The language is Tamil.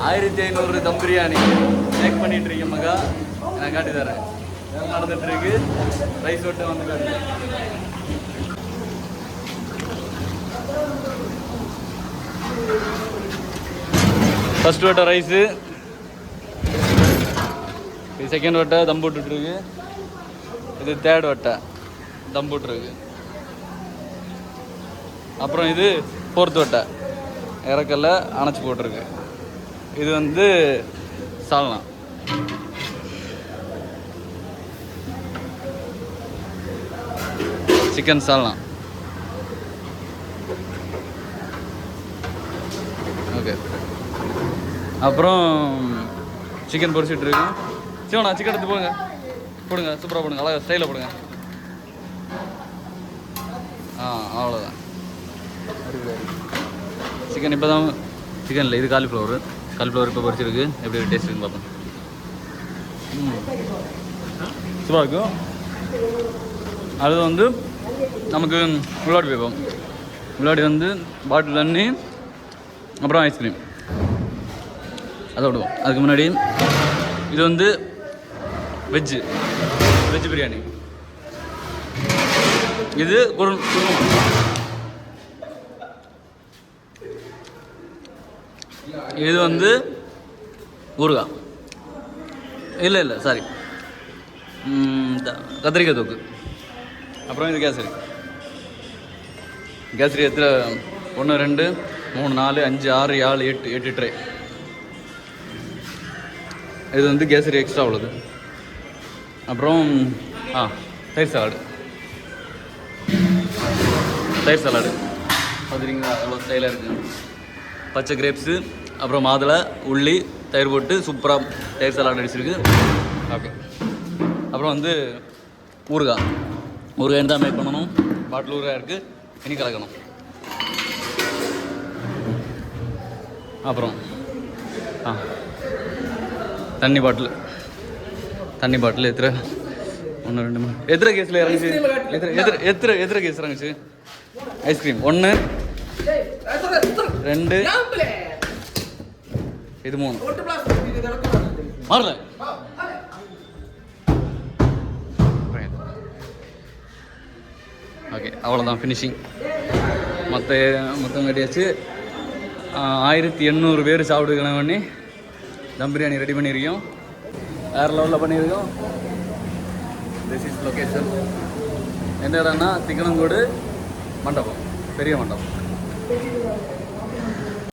1500 தம் பிரியாணி மேக் பண்ணிட்டு இருக்கேன் மகா. நான் காட்டி தரேன். நடந்துட்டு இருக்கு. ரைஸ் விட்டு வந்து காட்டு. ஃபர்ஸ்ட் வட்டை ரைஸு, இது செகண்ட் வட்டை தம் போட்டுட்ருக்கு, இது தேர்ட் வட்டை தம் போட்டுருக்கு, அப்புறம் இது ஃபோர்த் வட்டை இறக்கல்ல அணைச்சி போட்டிருக்கு. இது வந்து சால்னா. சிக்கன் சால்னா. ஓகே, அப்புறம் சிக்கன் பொரிச்சிட்டு இருக்கோம். சிவனா சிக்கன் எடுத்து போடுங்க, போடுங்க, சூப்பராக போடுங்க, அழகாக ஸ்டைலில் போடுங்க. அவ்வளோதான். சிக்கன் இப்போ தான், சிக்கன் இல்லை, இது காலிஃப்ளவர் இப்போ பொரிச்சிருக்கு. எப்படி டேஸ்ட் இருக்குன்னு பார்ப்போம். சூப்பராக இருக்கும். அது வந்து நமக்கு முள்ளாடி வைப்போம். முள்ளாடி வந்து பாட்டில் தண்ணி, அப்புறம் ஐஸ்கிரீம் அதை விடுவோம். அதுக்கு முன்னாடி இது வந்து வெஜ்ஜு பிரியாணி. இது இது வந்து ஊறுகாய், இல்லை சாரி, கத்திரிக்காய் தொக்கு. அப்புறம் இது கேசரி எத்தனை 1 2 3 4 5 6 7 8 ட்ரை. இது வந்து கேசரி எக்ஸ்ட்ரா உள்ளது. அப்புறம் தயிர் சாலாடு பார்த்துட்டிங்களா, எவ்வளோ ஸ்டைலாக இருக்குது. பச்சை கிரேப்ஸு, அப்புறம் மாதுளை, உள்ளி, தயிர் போட்டு சூப்பராக தயிர் சாலாடு அடிச்சிருக்கு. ஓகே, அப்புறம் வந்து ஊறுகாய் தான் மேக் பண்ணணும். பாட்டில் ஊறுகாய் இருக்குது, இனி கலக்கணும். அப்புறம் தண்ணி பாட்டில் எத்தனை 1 2 3 எத்தனை கேஸில் இறங்குச்சு? எத்தனை கேஸ் இறங்குச்சு? ஐஸ்கிரீம் 1 2 இது 3 மாறல. ஓகே, அவ்வளோதான் ஃபினிஷிங். மொத்தம் கட்டியாச்சு. 1800 பேர் சாப்பிடுக்கணும் பண்ணி தம் பிரியாணி ரெடி பண்ணியிருக்கோம். வேறு லெவலில் பண்ணியிருக்கோம். This is location. எந்த இடம்னா திக்கணங்கோடு மண்டபம், பெரிய மண்டபம்.